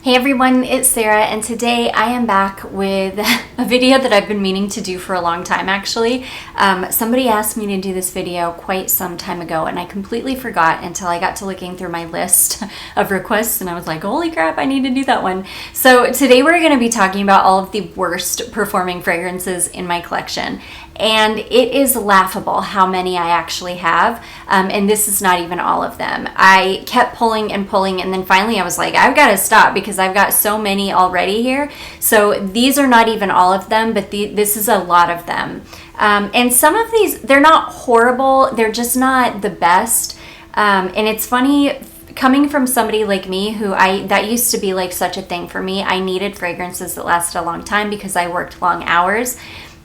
Hey everyone, it's Sarah, and today I am back with a video that I've been meaning to do for a long time actually. Somebody asked me to do this video quite some time ago and I completely forgot until I got to looking through my list of requests and I was like, holy crap, I need to do that one. So today we're going to be talking about all of the worst performing fragrances in my collection. And it is laughable how many I actually have, and this is not even all of them. I kept pulling and pulling, and then finally I was like, I've got to stop because I've got so many already here. So these are not even all of them, but this is a lot of them. And some of these, they're not horrible, they're just not the best. And it's funny, coming from somebody like me that used to be like such a thing for me. I needed fragrances that lasted a long time because I worked long hours.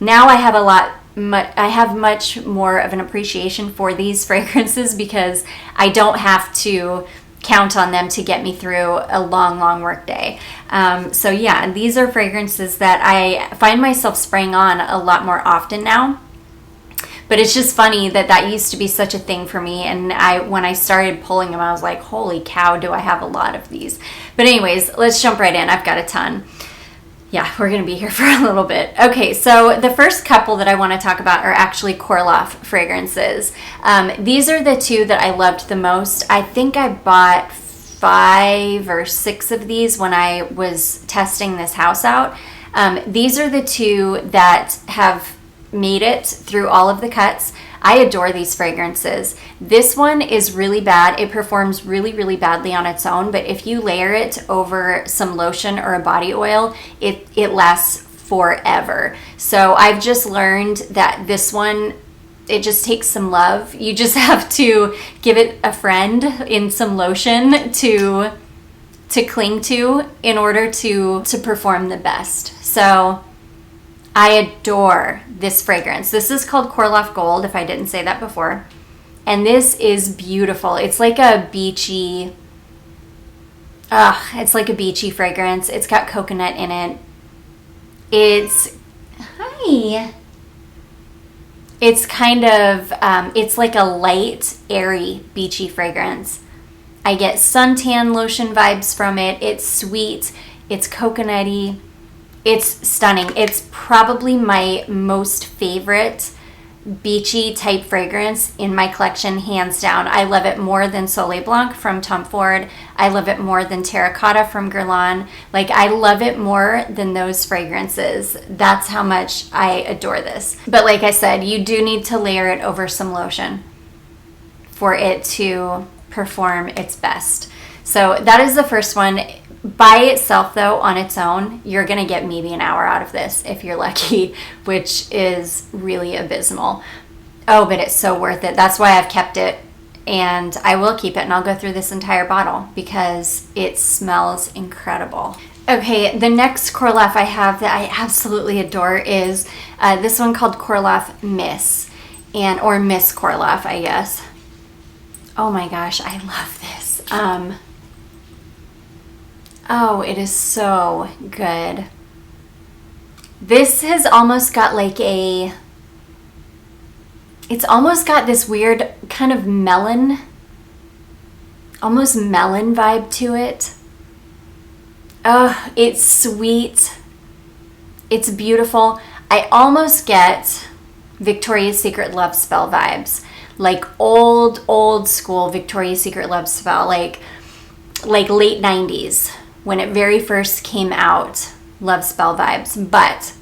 Now I have much more of an appreciation for these fragrances because I don't have to count on them to get me through a long work day. So yeah, these are fragrances that I find myself spraying on a lot more often now. But it's just funny that used to be such a thing for me, and when I started pulling them, I was like, holy cow, do I have a lot of these. But anyways, let's jump right in. I've got a ton. Yeah, we're going to be here for a little bit. Okay, so the first couple that I want to talk about are actually Coraloff fragrances. These are the two that I loved the most. I think I bought 5 or 6 of these when I was testing this house out. These are the two that have made it through all of the cuts. I adore these fragrances. This one is really bad. It performs really badly on its own, but if you layer it over some lotion or a body oil, it lasts forever. So I've just learned that this one, it just takes some love. You just have to give it a friend in some lotion to cling to in order to perform the best. So I adore this fragrance. This is called Coraloff Gold, if I didn't say that before. And this is beautiful. It's like a beachy, fragrance. It's got coconut in it. It's kind of, it's like a light, airy, beachy fragrance. I get suntan lotion vibes from it. It's sweet. It's coconutty. It's stunning. It's probably my most favorite beachy type fragrance in my collection, hands down. I love it more than Soleil Blanc from Tom Ford. I love it more than Terracotta from Guerlain. Like, I love it more than those fragrances. That's how much I adore this. But like I said, you do need to layer it over some lotion for it to perform its best. So that is the first one. By itself, though, on its own, you're going to get maybe an hour out of this if you're lucky, which is really abysmal. Oh, but it's so worth it. That's why I've kept it, and I will keep it, and I'll go through this entire bottle because it smells incredible. Okay, the next Coraloff I have that I absolutely adore is this one called Coraloff Miss, or Miss Coraloff, I guess. Oh my gosh, I love this. Oh, it is so good. This has almost got it's almost got this weird kind of almost melon vibe to it. Oh, it's sweet. It's beautiful. I almost get Victoria's Secret Love Spell vibes. Like old school Victoria's Secret Love Spell, like late 90s. When it very first came out, Love Spell vibes. But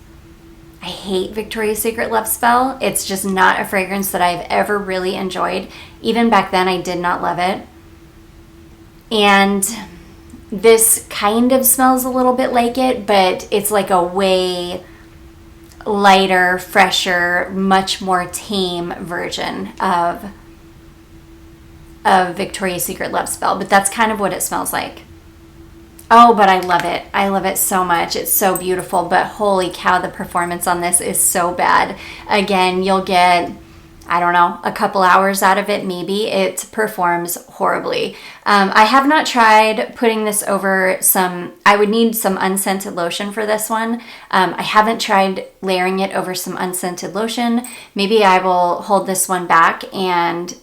I hate Victoria's Secret Love Spell. It's just not a fragrance that I've ever really enjoyed. Even back then, I did not love it. And this kind of smells a little bit like it, but it's like a way lighter, fresher, much more tame version of Victoria's Secret Love Spell. But that's kind of what it smells like. Oh, but I love it. I love it so much. It's so beautiful, but holy cow, the performance on this is so bad. Again, you'll get, I don't know, a couple hours out of it, maybe. It performs horribly. I have not tried putting this over I would need some unscented lotion for this one. I haven't tried layering it over some unscented lotion. Maybe I will hold this one back and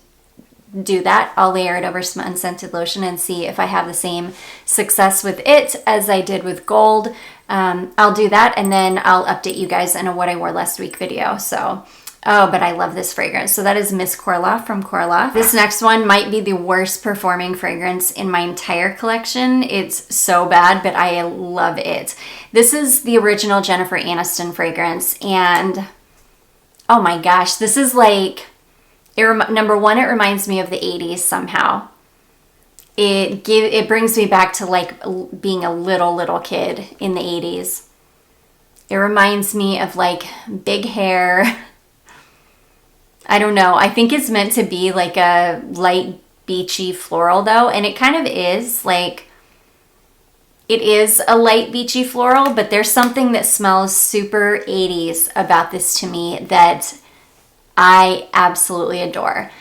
do that. I'll layer it over some unscented lotion and see if I have the same success with it as I did with gold. I'll do that, and then I'll update you guys in a what I wore last week video. So, oh, but I love this fragrance. So that is Miss Coraloff from Coraloff. This next one might be the worst performing fragrance in my entire collection. It's so bad, but I love it. This is the original Jennifer Aniston fragrance, and oh my gosh, this is like, number one, it reminds me of the 80s somehow. It brings me back to like being a little kid in the 80s. It reminds me of like big hair. I don't know. I think it's meant to be like a light beachy floral though, and it kind of is. Like, it is a light beachy floral, but there's something that smells super 80s about this to me that I absolutely adore.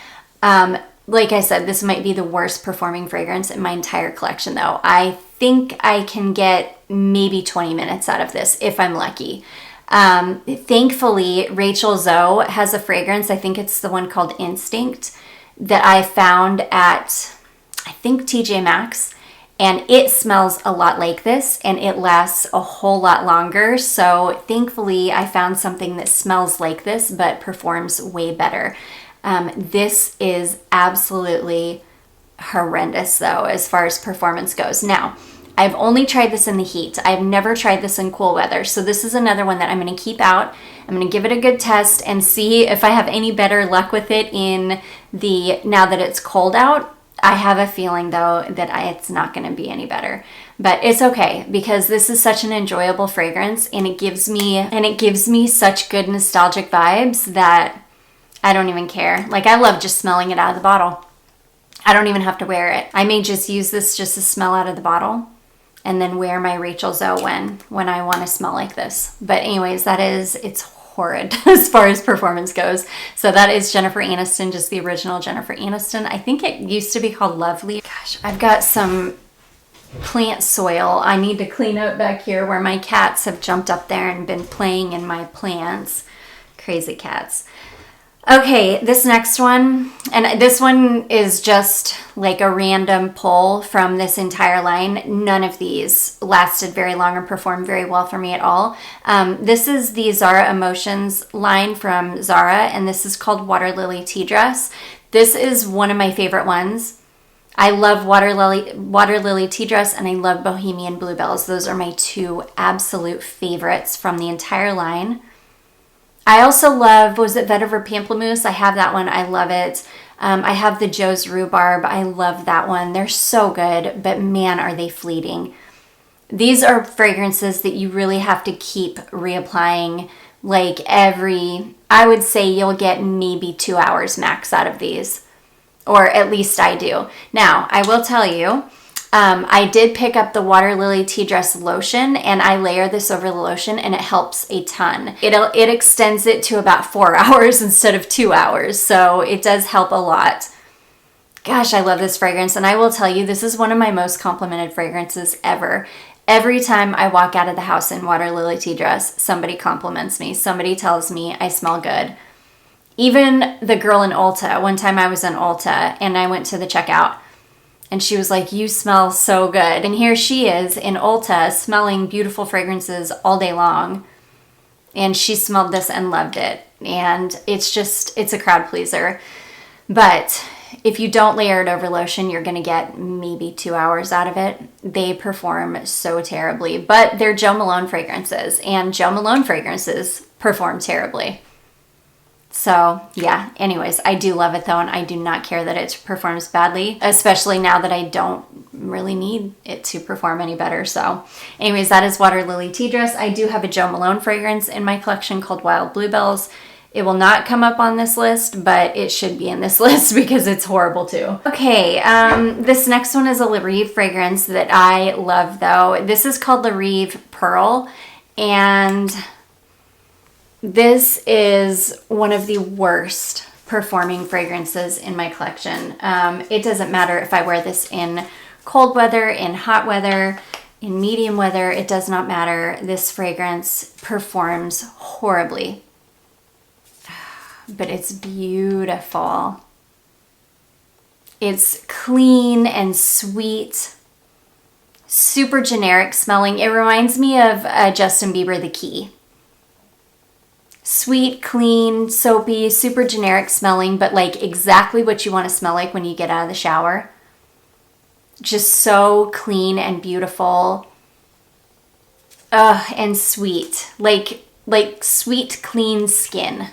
Like I said, this might be the worst performing fragrance in my entire collection though. I think I can get maybe 20 minutes out of this if I'm lucky. Thankfully, Rachel Zoe has a fragrance, I think it's the one called Instinct, that I found at, I think, TJ Maxx, and it smells a lot like this, and it lasts a whole lot longer. So thankfully, I found something that smells like this, but performs way better. This is absolutely horrendous though, as far as performance goes. Now, I've only tried this in the heat. I've never tried this in cool weather. So this is another one that I'm going to keep out. I'm going to give it a good test and see if I have any better luck with it now that it's cold out. I have a feeling though that it's not going to be any better, but it's okay because this is such an enjoyable fragrance, and it gives me such good nostalgic vibes that I don't even care. Like, I love just smelling it out of the bottle. I don't even have to wear it. I may just use this just to smell out of the bottle, and then wear my Rachel Zoe when I want to smell like this. But anyways, it's horrid as far as performance goes. So that is Jennifer Aniston, just the original Jennifer Aniston. I think it used to be called Lovely. Gosh, I've got some plant soil I need to clean up back here where my cats have jumped up there and been playing in my plants. Crazy cats. Okay, this next one, and this one is just like a random pull from this entire line. None of these lasted very long or performed very well for me at all. This is the Zara Emotions line from Zara, and this is called Water Lily Tea Dress. This is one of my favorite ones. I love Water Lily Tea Dress, and I love Bohemian Bluebells. Those are my two absolute favorites from the entire line. I also love, was it Vetiver Pamplemousse? I have that one. I love it. I have the Joe's Rhubarb. I love that one. They're so good, but man, are they fleeting. These are fragrances that you really have to keep reapplying like I would say you'll get maybe 2 hours max out of these, or at least I do. Now, I will tell you, I did pick up the Water Lily Tea Dress lotion, and I layer this over the lotion, and it helps a ton. It extends it to about 4 hours instead of 2 hours, so it does help a lot. Gosh, I love this fragrance, and I will tell you, this is one of my most complimented fragrances ever. Every time I walk out of the house in Water Lily Tea Dress, somebody compliments me. Somebody tells me I smell good. Even the girl in Ulta, one time I was in Ulta, and I went to the checkout, and she was like, "You smell so good." And here she is in Ulta smelling beautiful fragrances all day long. And she smelled this and loved it. And it's a crowd pleaser. But if you don't layer it over lotion, you're going to get maybe 2 hours out of it. They perform so terribly. But they're Joe Malone fragrances. And Joe Malone fragrances perform terribly. So yeah, anyways, I do love it though, and I do not care that it performs badly, especially now that I don't really need it to perform any better. So anyways, that is Water Lily Tea Dress. I do have a Joe Malone fragrance in my collection called Wild Bluebells. It will not come up on this list, but it should be in this list because it's horrible too. Okay, this next one is a La Rive fragrance that I love though. This is called La Rive Pearl, and this is one of the worst performing fragrances in my collection. It doesn't matter if I wear this in cold weather, in hot weather, in medium weather, it does not matter. This fragrance performs horribly, but it's beautiful. It's clean and sweet, super generic smelling. It reminds me of Justin Bieber The Key. Sweet, clean, soapy, super generic smelling, but like exactly what you want to smell like when you get out of the shower. Just so clean and beautiful. And sweet. Like sweet, clean skin.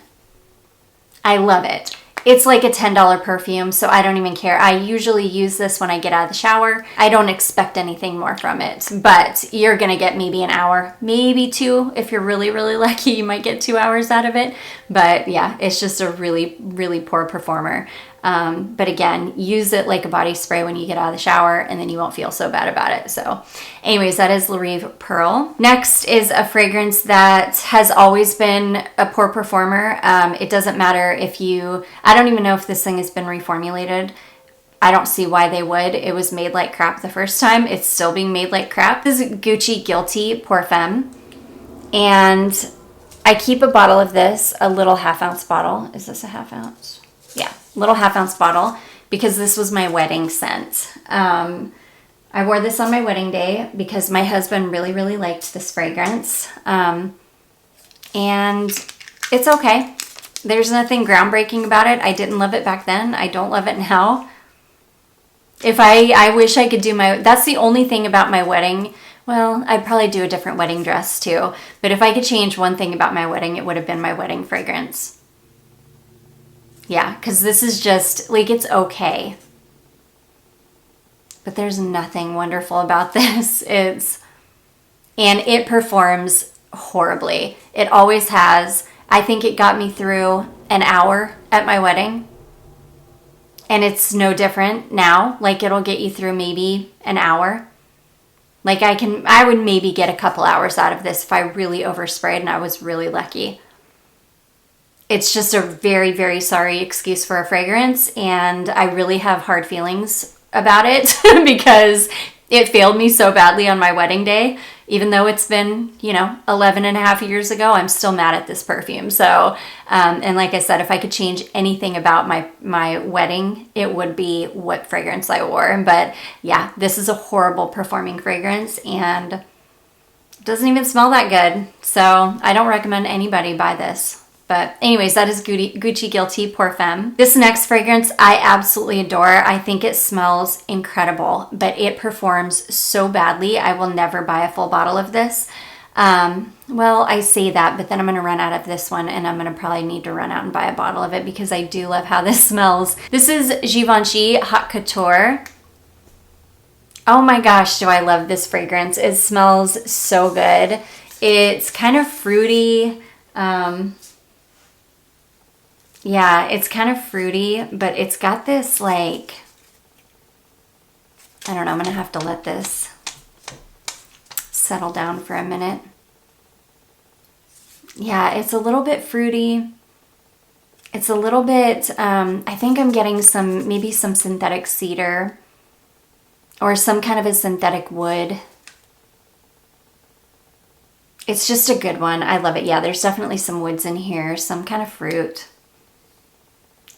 I love it. It's like a $10 perfume, so I don't even care. I usually use this when I get out of the shower. I don't expect anything more from it, but you're gonna get maybe an hour, maybe 2. If you're really, really lucky, you might get 2 hours out of it. But yeah, it's just a really, really poor performer. But again, use it like a body spray when you get out of the shower, and then you won't feel so bad about it. So anyways, that is Larive Pearl. Next is a fragrance that has always been a poor performer. It doesn't matter if I don't even know if this thing has been reformulated. I don't see why they would. It was made like crap the first time. It's still being made like crap. This is Gucci Guilty Pour Femme. And I keep a bottle of this, a little half-ounce bottle. Is this a half-ounce? Yeah, little half-ounce bottle, because this was my wedding scent. I wore this on my wedding day because my husband really, really liked this fragrance. And it's okay. There's nothing groundbreaking about it. I didn't love it back then. I don't love it now. I wish I could do that's the only thing about my wedding. Well, I'd probably do a different wedding dress too. But if I could change one thing about my wedding, it would have been my wedding fragrance. Yeah, because this is just, like, it's okay. But there's nothing wonderful about this. And it performs horribly. It always has. I think it got me through an hour at my wedding. And it's no different now. Like, it'll get you through maybe an hour. Like, I would maybe get a couple hours out of this if I really oversprayed and I was really lucky. It's just a very, very sorry excuse for a fragrance, and I really have hard feelings about it because it failed me so badly on my wedding day. Even though it's been, 11 and a half years ago, I'm still mad at this perfume. So, and like I said, if I could change anything about my wedding, it would be what fragrance I wore. But yeah, this is a horrible performing fragrance, and it doesn't even smell that good. So I don't recommend anybody buy this. But anyways, that is Gucci Guilty Pour Femme. This next fragrance I absolutely adore. I think it smells incredible, but it performs so badly. I will never buy a full bottle of this. Well, I say that, but then I'm going to run out of this one, and I'm going to probably need to run out and buy a bottle of it because I do love how this smells. This is Givenchy Hot Couture. Oh my gosh, do I love this fragrance. It smells so good. It's kind of fruity. Yeah, it's kind of fruity, but it's got this, like, I don't know, I'm going to have to let this settle down for a minute. Yeah, it's a little bit fruity. It's a little bit, I think I'm getting maybe some synthetic cedar or some kind of a synthetic wood. It's just a good one. I love it. Yeah, there's definitely some woods in here, some kind of fruit.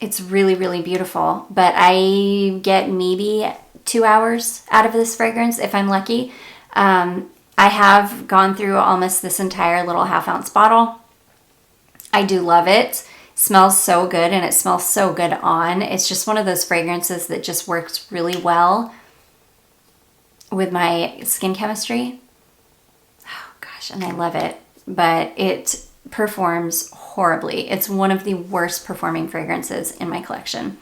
It's really, really beautiful, but I get maybe 2 hours out of this fragrance if I'm lucky. I have gone through almost this entire little half-ounce bottle. I do love it. It smells so good, and it smells so good on. It's just one of those fragrances that just works really well with my skin chemistry. Oh gosh, and I love it, but it performs horribly. It's one of the worst performing fragrances in my collection.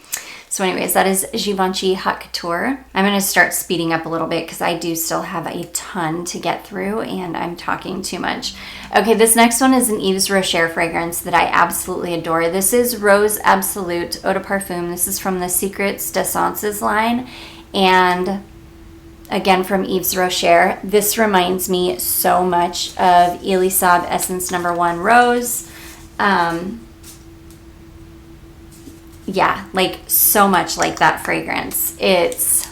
So anyways, that is Givenchy Hot Couture. I'm going to start speeding up a little bit because I do still have a ton to get through and I'm talking too much. Okay, this next one is an Yves Rocher fragrance that I absolutely adore. This is Rose Absolute Eau de Parfum. This is from the Secrets d'Essences line, and again from Yves Rocher. This reminds me so much of Elisab Essence No. 1 Rose. Yeah, like so much like that fragrance. It's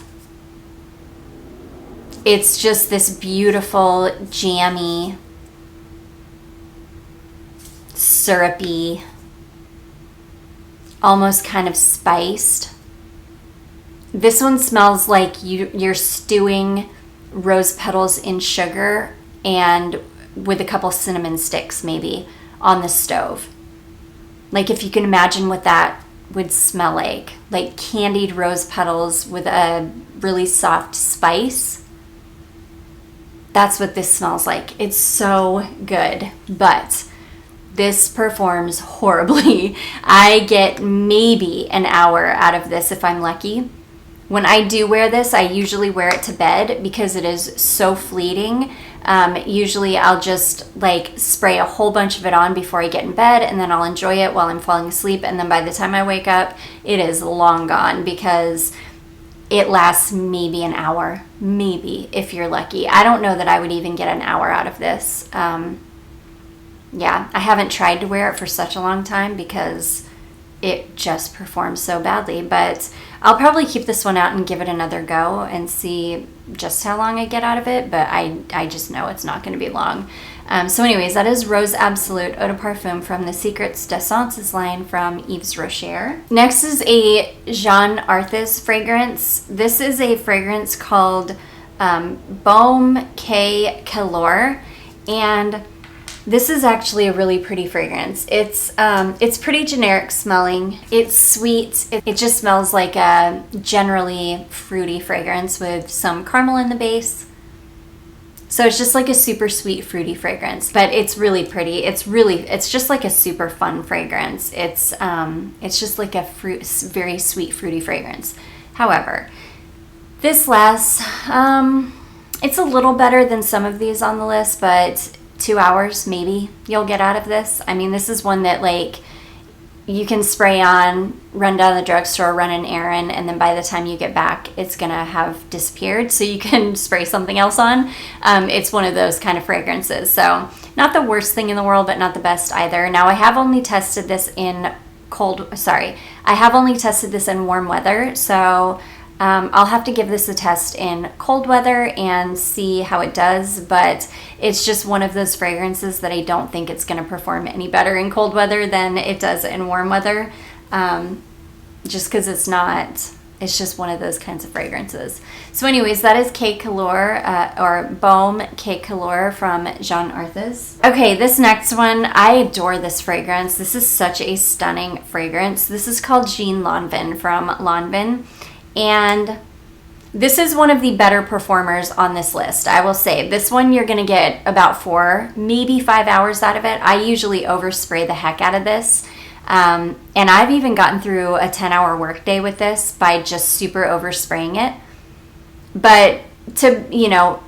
just this beautiful, jammy, syrupy, almost kind of spiced This one smells like you're stewing rose petals in sugar and with a couple cinnamon sticks maybe on the stove. Like if you can imagine what that would smell like candied rose petals with a really soft spice. That's what this smells like. It's so good, but this performs horribly. I get maybe an hour out of this if I'm lucky. When I do wear this, I usually wear it to bed because it is so fleeting. Usually I'll just like spray a whole bunch of it on before I get in bed, and then I'll enjoy it while I'm falling asleep. And then by the time I wake up, it is long gone because it lasts maybe an hour, maybe if you're lucky. I don't know that I would even get an hour out of this. Yeah, I haven't tried to wear it for such a long time because it just performs so badly, but I'll probably keep this one out and give it another go and see just how long I get out of it, but I just know it's not going to be long. So anyways, that is Rose Absolute Eau de Parfum from the Secrets d'Essence line from Yves Rocher. Next is a Jeanne Arthes fragrance. This is a fragrance called Boum Calor, and this is actually a really pretty fragrance. It's pretty generic smelling. It's sweet. It just smells like a generally fruity fragrance with some caramel in the base. So it's just like a super sweet fruity fragrance, but it's really pretty. It's just like a super fun fragrance. It's just like a very sweet fruity fragrance. However, this lasts, it's a little better than some of these on the list, but 2 hours maybe you'll get out of this. I mean, this is one that like you can spray on, run down to the drugstore, run an errand, and then by the time you get back, it's gonna have disappeared. So you can spray something else on. It's one of those kind of fragrances. So not the worst thing in the world, but not the best either. Now I have only tested this in warm weather. So I'll have to give this a test in cold weather and see how it does, but it's just one of those fragrances that I don't think it's going to perform any better in cold weather than it does in warm weather, just because it's just one of those kinds of fragrances. So anyways, that is Calor, or Boum Calor from Jeanne Arthes. Okay, this next one, I adore this fragrance. This is such a stunning fragrance. This is called Jeanne Lanvin from Lanvin. And this is one of the better performers on this list. I will say this one you're going to get about 4, maybe 5 hours out of it. I usually overspray the heck out of this. And I've even gotten through a 10-hour workday with this by just super overspraying it. But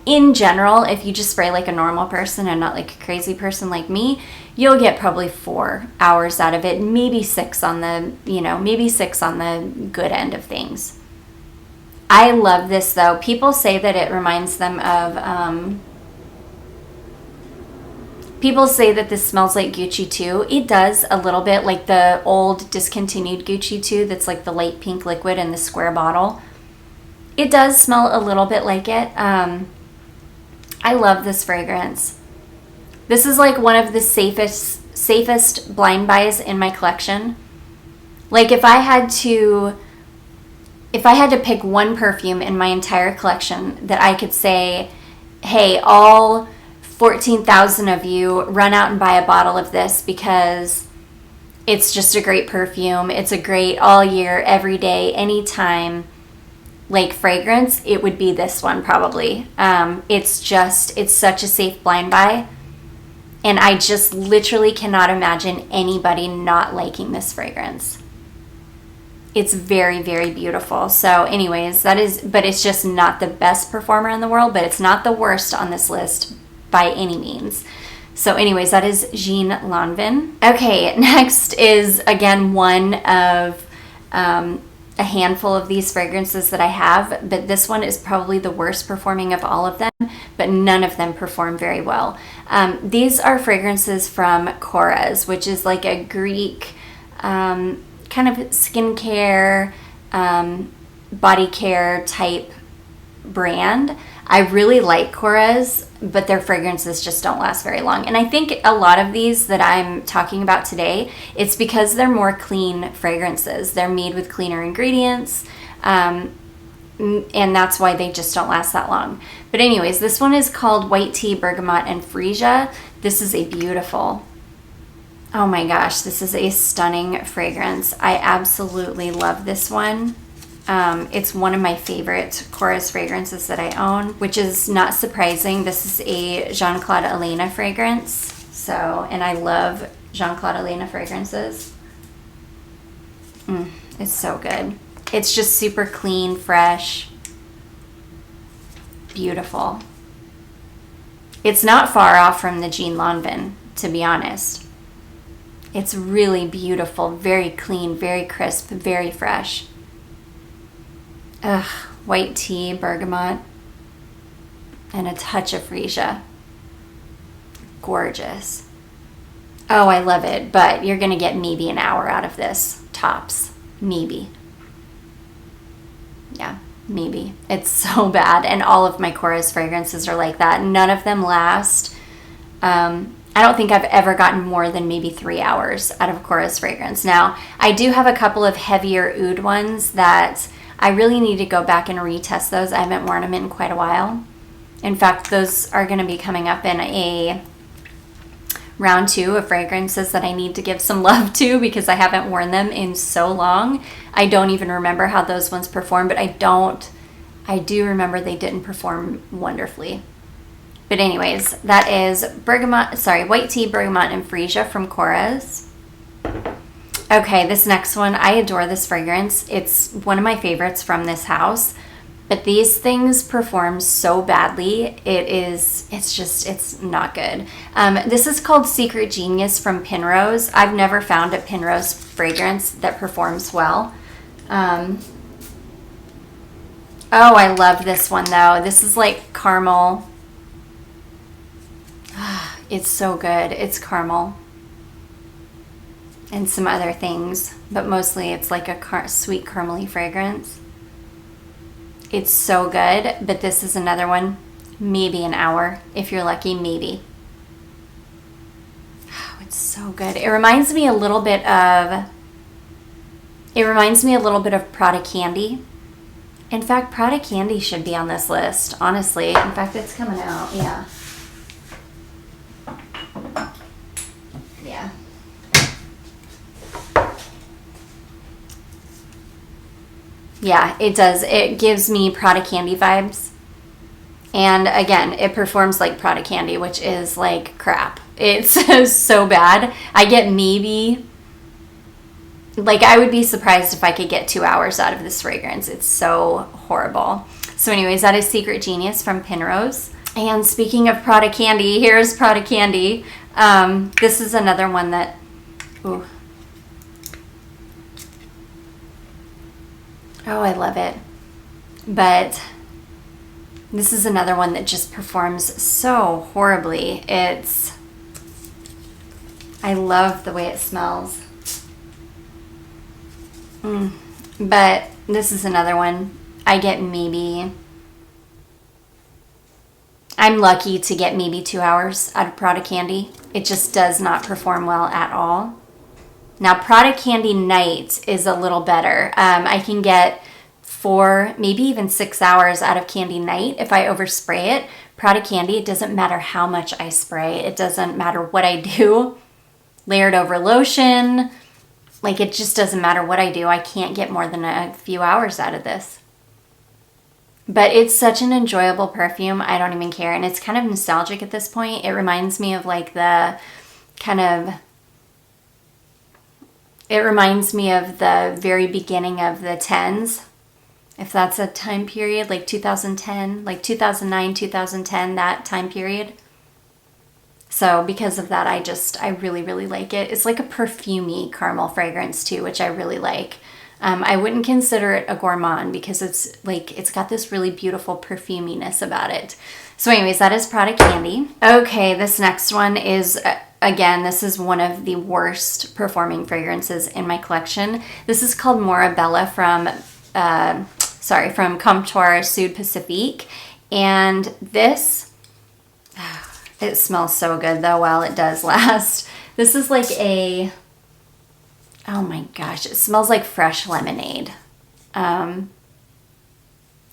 in general, if you just spray like a normal person and not like a crazy person like me, you'll get probably 4 hours out of it, maybe 6 on the good end of things. I love this though. People say that it reminds them of, people say that this smells like Gucci too. It does a little bit, like the old discontinued Gucci too, that's like the light pink liquid in the square bottle. It does smell a little bit like it. I love this fragrance. This is like one of the safest blind buys in my collection. Like if I had to pick one perfume in my entire collection that I could say, hey, all 14,000 of you run out and buy a bottle of this because it's just a great perfume. It's a great all year, every day, anytime like fragrance, it would be this one probably. It's such a safe blind buy. And I just literally cannot imagine anybody not liking this fragrance. It's very, very beautiful. So anyways, but it's just not the best performer in the world, but it's not the worst on this list by any means. So anyways, that is Jeanne Lanvin. Okay, next is again one of a handful of these fragrances that I have, but this one is probably the worst performing of all of them, but none of them perform very well. These are fragrances from Korres, which is like a Greek kind of skincare, body care type brand. I really like Korres, but their fragrances just don't last very long. And I think a lot of these that I'm talking about today, it's because they're more clean fragrances. They're made with cleaner ingredients. and that's why they just don't last that long. But anyways, this one is called White Tea, Bergamot, and Freesia. This is a beautiful, oh my gosh, this is a stunning fragrance. I absolutely love this one. It's one of my favorite Korres fragrances that I own, which is not surprising. This is a Jean-Claude Elena fragrance. So, and I love Jean-Claude Elena fragrances. It's so good. It's just super clean, fresh, beautiful. It's not far off from the Jeanne Lanvin, to be honest. It's really beautiful, very clean, very crisp, very fresh. Ugh, white tea, bergamot, and a touch of freesia. Gorgeous. Oh, I love it, but you're gonna get maybe an hour out of this, tops, maybe. Yeah, maybe. It's so bad, and all of my Korres fragrances are like that. None of them last. I don't think I've ever gotten more than maybe 3 hours out of a Korres fragrance. Now, I do have a couple of heavier oud ones that I really need to go back and retest those. I haven't worn them in quite a while. In fact, those are going to be coming up in a round 2 of fragrances that I need to give some love to because I haven't worn them in so long. I don't even remember how those ones perform, but I do remember they didn't perform wonderfully. But anyways, that is white tea, bergamot, and freesia from Korres. Okay, this next one, I adore this fragrance. It's one of my favorites from this house, but these things perform so badly. It's not good. This is called Secret Genius from Pinrose. I've never found a Pinrose fragrance that performs well. Oh, I love this one though. This is like caramel. It's so good. It's caramel and some other things, but mostly it's like a sweet caramely fragrance. It's so good, but this is another one, maybe an hour if you're lucky, maybe. Oh, it's so good. It reminds me a little bit of Prada Candy. In fact, Prada Candy should be on this list, honestly. In fact, it's coming out, yeah. Yeah. Yeah, it does. It gives me Prada Candy vibes. And again, it performs like Prada Candy, which is like crap. It's so bad. I get maybe, like, I would be surprised if I could get 2 hours out of this fragrance. It's so horrible. So anyways, that is Secret Genius from Pinrose. And speaking of Prada Candy, here's Prada Candy. This is another one that, ooh. Oh, I love it. But this is another one that just performs so horribly. I love the way it smells. But this is another one. I'm lucky to get maybe 2 hours out of Prada Candy. It just does not perform well at all. Now, Prada Candy Night is a little better. I can get 4, maybe even 6 hours out of Candy Night if I overspray it. Prada Candy, it doesn't matter how much I spray. It doesn't matter what I do. Layered over lotion. Like, it just doesn't matter what I do. I can't get more than a few hours out of this. But it's such an enjoyable perfume. I don't even care. And it's kind of nostalgic at this point. It reminds me of like the very beginning of the 10s. If that's a time period, like 2010, like 2009, 2010, that time period. So because of that, I really, really like it. It's like a perfumey caramel fragrance too, which I really like. I wouldn't consider it a gourmand because it's got this really beautiful perfuminess about it. So anyways, that is Prada Candy. Okay, this next one is, again, this is one of the worst performing fragrances in my collection. This is called Morabella from Comptoir Sud Pacifique. And this, it smells so good though while it does last. This is like oh my gosh, it smells like fresh lemonade.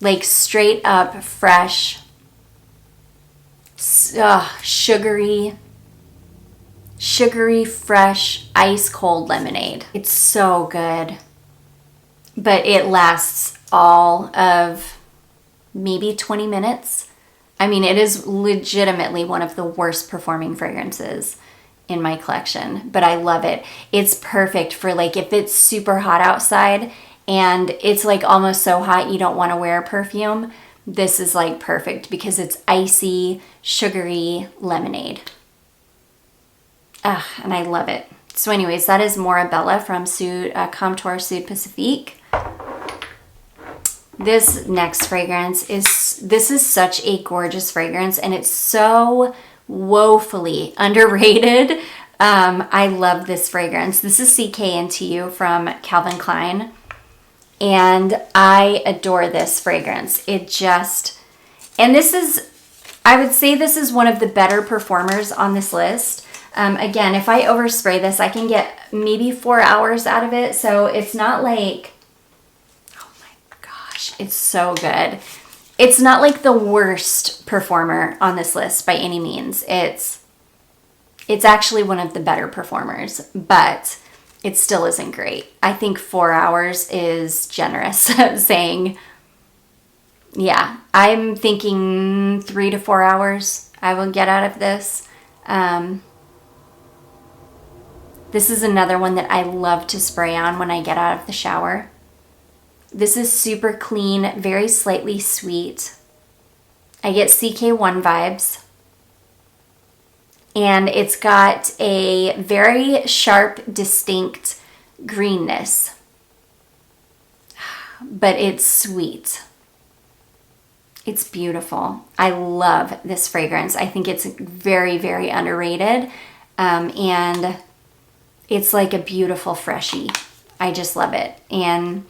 Like straight up fresh, sugary, fresh, ice cold lemonade. It's so good. But it lasts all of maybe 20 minutes. I mean, it is legitimately one of the worst performing fragrances in my collection, but I love it. It's perfect for like if it's super hot outside and it's like almost so hot you don't want to wear a perfume. This is like perfect because it's icy, sugary lemonade. And I love it. So anyways, that is Morabella from Comptoir Sud Pacifique. This next fragrance this is such a gorgeous fragrance, and it's so woefully underrated. I love this fragrance. This is CK Into You from Calvin Klein, and I adore this fragrance. And this is, I would say this is one of the better performers on this list. Again, if I overspray this, I can get maybe 4 hours out of it, so it's not like, oh my gosh, it's so good. It's not like the worst performer on this list by any means. It's actually one of the better performers, but it still isn't great. I think 4 hours is generous saying, yeah, I'm thinking 3 to 4 hours I will get out of this. This is another one that I love to spray on when I get out of the shower. This is super clean, very slightly sweet. I get CK1 vibes. And it's got a very sharp, distinct greenness. But it's sweet. It's beautiful. I love this fragrance. I think it's very, very underrated. And it's like a beautiful freshie. I just love it. And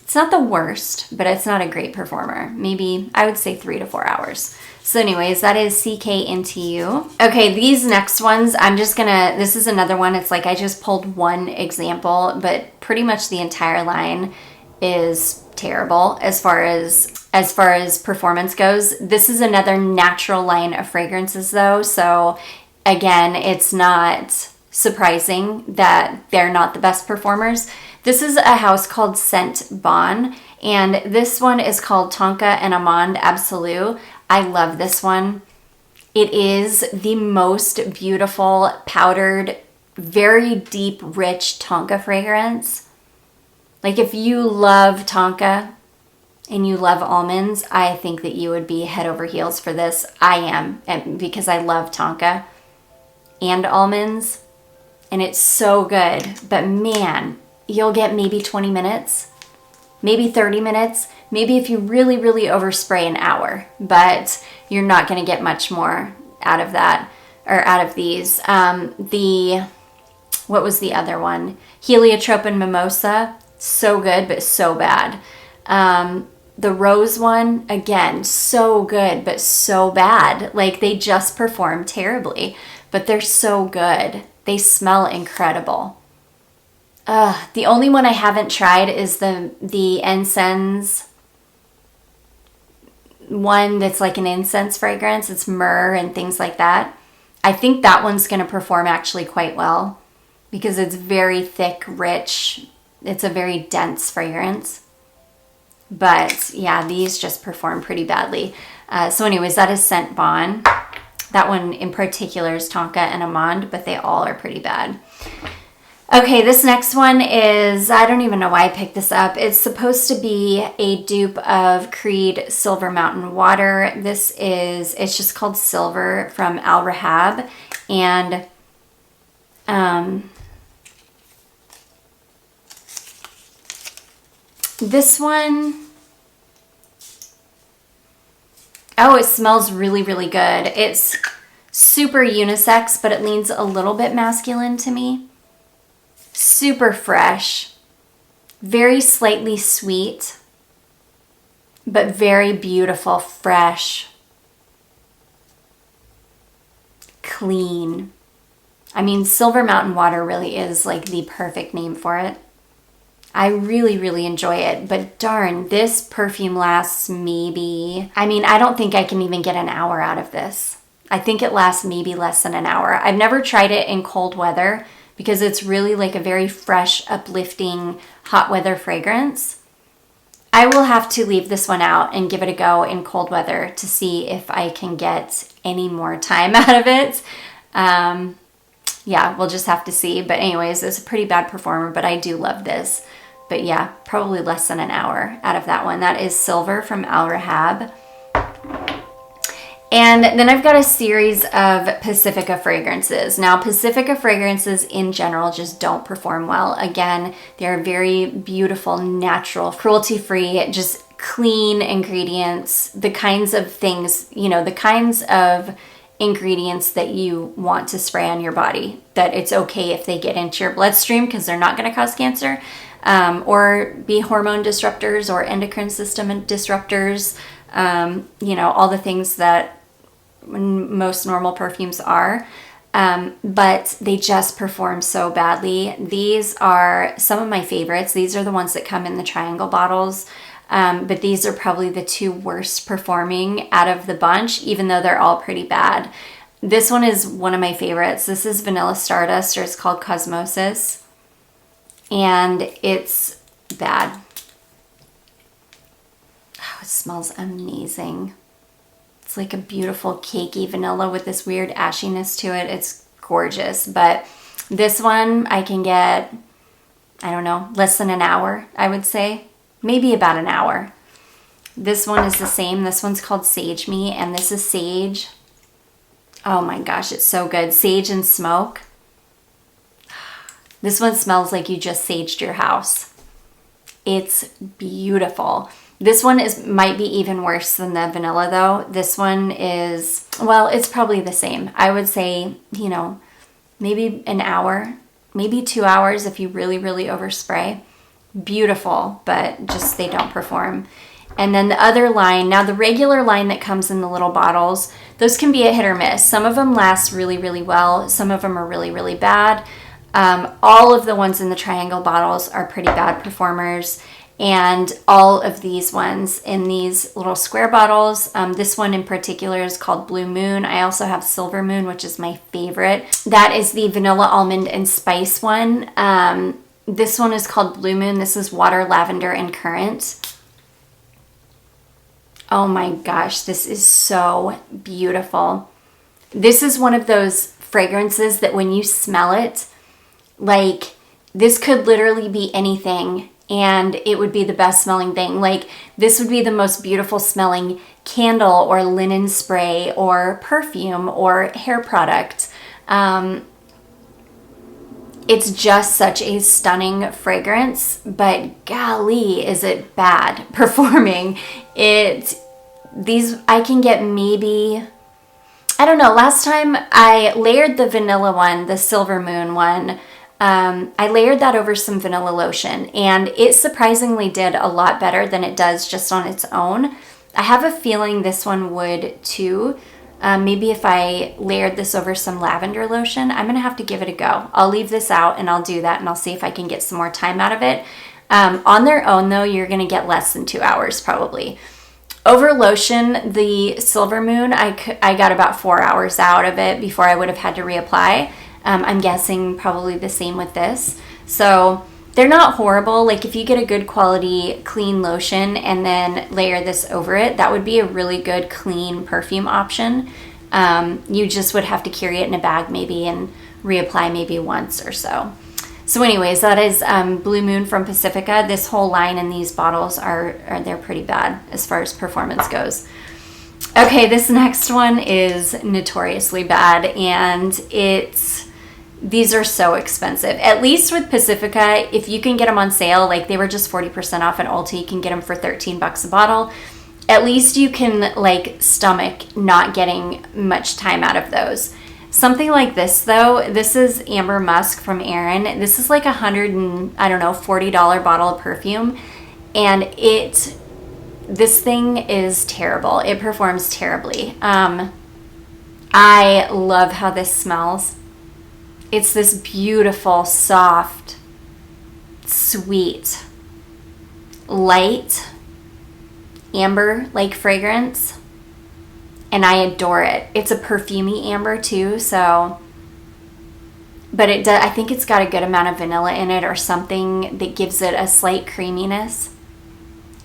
it's not the worst, but it's not a great performer. Maybe I would say 3 to 4 hours. So anyways, that is CK Into You. Okay, these next ones, this is another one. It's like I just pulled one example, but pretty much the entire line is terrible as far as performance goes. This is another natural line of fragrances though. So again, it's not surprising that they're not the best performers. This is a house called Scent Bon, and this one is called Tonka and Amande Absolu. I love this one. It is the most beautiful, powdered, very deep, rich Tonka fragrance. Like if you love Tonka and you love almonds, I think that you would be head over heels for this. I am, because I love Tonka and almonds, and it's so good. But man, you'll get maybe 20 minutes, maybe 30 minutes, maybe if you really, really overspray an hour, but you're not going to get much more out of that, or out of these. What was the other one? Heliotrope and Mimosa, so good, but so bad. The Rose one, again, so good, but so bad. Like they just perform terribly, but they're so good. They smell incredible. The only one I haven't tried is the incense one that's like an incense fragrance. It's myrrh and things like that. I think that one's going to perform actually quite well because it's very thick, rich. It's a very dense fragrance. But yeah, these just perform pretty badly. So anyways, that is Scent Bon. That one in particular is Tonka and Amande, but they all are pretty bad. Okay, this next one is, I don't even know why I picked this up. It's supposed to be a dupe of Creed Silver Mountain Water. It's just called Silver from Al Rahab. And this one, oh, it smells really, really good. It's super unisex, but it leans a little bit masculine to me. Super fresh, very slightly sweet, but very beautiful, fresh, clean. I mean, Silver Mountain Water really is like the perfect name for it. I really, really enjoy it, but darn, this perfume lasts maybe, I mean, I don't think I can even get an hour out of this. I think it lasts maybe less than an hour. I've never tried it in cold weather because it's really like a very fresh, uplifting, hot weather fragrance. I will have to leave this one out and give it a go in cold weather to see if I can get any more time out of it. Yeah, we'll just have to see. But anyways, it's a pretty bad performer, but I do love this. But yeah, probably less than an hour out of that one. That is Silver from Al Rahab. And then I've got a series of Pacifica fragrances. Now, Pacifica fragrances in general just don't perform well. Again, they're very beautiful, natural, cruelty-free, just clean ingredients, the kinds of things, you know, the kinds of ingredients that you want to spray on your body, that it's okay if they get into your bloodstream because they're not going to cause cancer, or be hormone disruptors or endocrine system disruptors, you know, all the things that most normal perfumes are, but they just perform so badly. These are some of my favorites. These are the ones that come in the triangle bottles, but these are probably the two worst performing out of the bunch, even though they're all pretty bad. This one is one of my favorites. This is Vanilla Stardust, or it's called Cosmosis, and it's bad. Oh, it smells amazing. It's like a beautiful cakey vanilla with this weird ashiness to it. It's gorgeous. But this one I can get, I don't know, less than an hour, I would say. Maybe about an hour. This one is the same. This one's called Sage Me, and this is sage. Oh my gosh, it's so good. Sage and smoke. This one smells like you just saged your house. It's beautiful. This one might be even worse than the vanilla though. This one is, well, it's probably the same. I would say, you know, maybe an hour, maybe 2 hours if you really, really overspray. Beautiful, but just they don't perform. And then the other line, now the regular line that comes in the little bottles, those can be a hit or miss. Some of them last really, really well. Some of them are really, really bad. All of the ones in the triangle bottles are pretty bad performers. And all of these ones in these little square bottles, this one in particular is called Blue Moon. I also have Silver Moon, which is my favorite. That is the vanilla almond and spice one. This one is called Blue Moon. This is water, lavender, and currant. Oh my gosh, this is so beautiful. This is one of those fragrances that when you smell it, like this could literally be anything and it would be the best smelling thing. Like this would be the most beautiful smelling candle or linen spray or perfume or hair product. It's just such a stunning fragrance, but golly, is it bad performing. These I can get maybe, I don't know, last time I layered the vanilla one, the Silver Moon one, I layered that over some vanilla lotion and it surprisingly did a lot better than it does just on its own. I have a feeling this one would too. Maybe if I layered this over some lavender lotion, I'm gonna have to give it a go. I'll leave this out and I'll do that and I'll see if I can get some more time out of it. On their own though, you're gonna get less than 2 hours probably. Over lotion, the Silver Moon, I got about 4 hours out of it before I would have had to reapply. I'm guessing probably the same with this. So they're not horrible. Like if you get a good quality clean lotion and then layer this over it, that would be a really good clean perfume option. You just would have to carry it in a bag maybe and reapply maybe once or so. So anyways, that is Blue Moon from Pacifica. This whole line in these bottles they're pretty bad as far as performance goes. Okay, this next one is notoriously bad and these are so expensive. At least with Pacifica, if you can get them on sale, like they were just 40% off at Ulta, you can get them for $13 a bottle. At least you can like stomach not getting much time out of those. Something like this though, this is Amber Musk from Erin. This is like $40 bottle of perfume, and this thing is terrible. It performs terribly. I love how this smells. It's this beautiful, soft, sweet, light, amber-like fragrance, and I adore it. It's a perfumey amber too, so, but it does, I think it's got a good amount of vanilla in it or something that gives it a slight creaminess.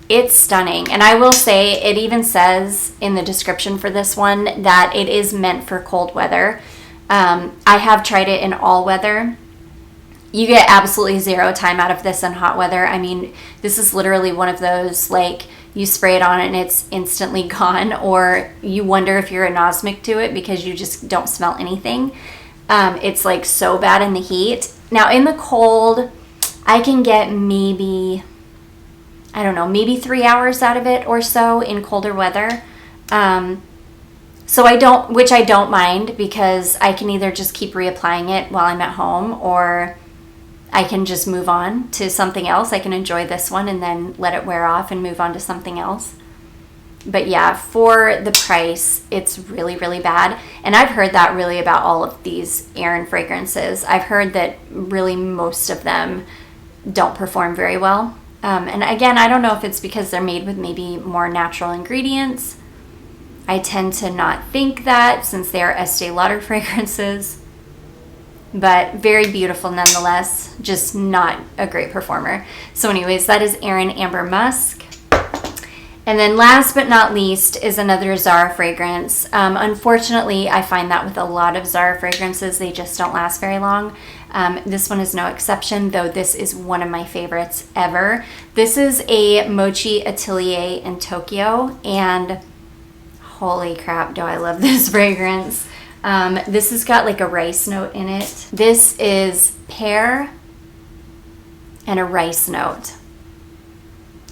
It's stunning. And I will say, it even says in the description for this one that it is meant for cold weather. I have tried it in all weather. You get absolutely zero time out of this in hot weather. I mean, this is literally one of those, like, you spray it on and it's instantly gone, or you wonder if you're anosmic to it because you just don't smell anything. It's like so bad in the heat. Now in the cold, I can get maybe, I don't know, maybe 3 hours out of it or so in colder weather. So I don't mind, because I can either just keep reapplying it while I'm at home, or I can just move on to something else. I can enjoy this one and then let it wear off and move on to something else. But yeah, for the price, it's really, really bad. And I've heard that really about all of these Erin fragrances. I've heard that really most of them don't perform very well. And again, I don't know if it's because they're made with maybe more natural ingredients. I tend to not think that, since they are Estee Lauder fragrances. But very beautiful nonetheless, just not a great performer. So anyways, that is Erin Amber Musk. And then last but not least is another Zara fragrance. Unfortunately, I find that with a lot of Zara fragrances, they just don't last very long. This one is no exception, though this is one of my favorites ever. This is a Mochi Atelier in Tokyo, and holy crap, do I love this fragrance. This has got like a rice note in it. This is pear and a rice note.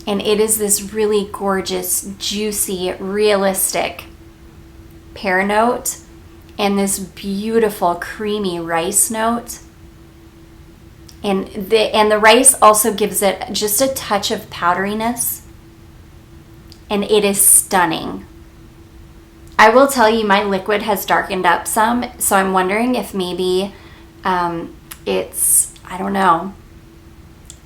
And it is this really gorgeous, juicy, realistic pear note and this beautiful creamy rice note. And the rice also gives it just a touch of powderiness. And it is stunning. I will tell you, my liquid has darkened up some, so I'm wondering if maybe it's, I don't know,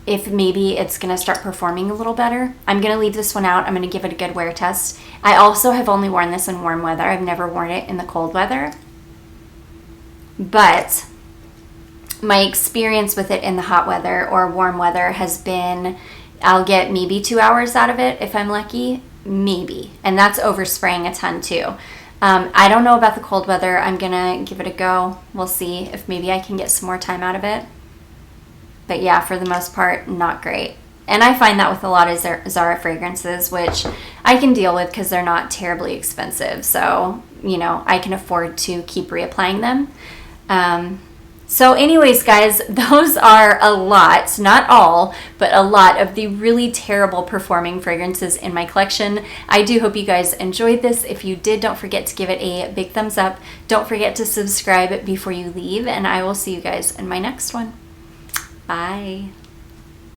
if maybe it's going to start performing a little better. I'm going to leave this one out. I'm going to give it a good wear test. I also have only worn this in warm weather. I've never worn it in the cold weather. But my experience with it in the hot weather or warm weather has been, I'll get maybe 2 hours out of it if I'm lucky. Maybe. And that's overspraying a ton too. I don't know about the cold weather. I'm going to give it a go. We'll see if maybe I can get some more time out of it. But yeah, for the most part, not great. And I find that with a lot of Zara fragrances, which I can deal with because they're not terribly expensive. So, you know, I can afford to keep reapplying them. So anyways, guys, those are a lot, not all, but a lot of the really terrible performing fragrances in my collection. I do hope you guys enjoyed this. If you did, don't forget to give it a big thumbs up. Don't forget to subscribe before you leave, and I will see you guys in my next one. Bye.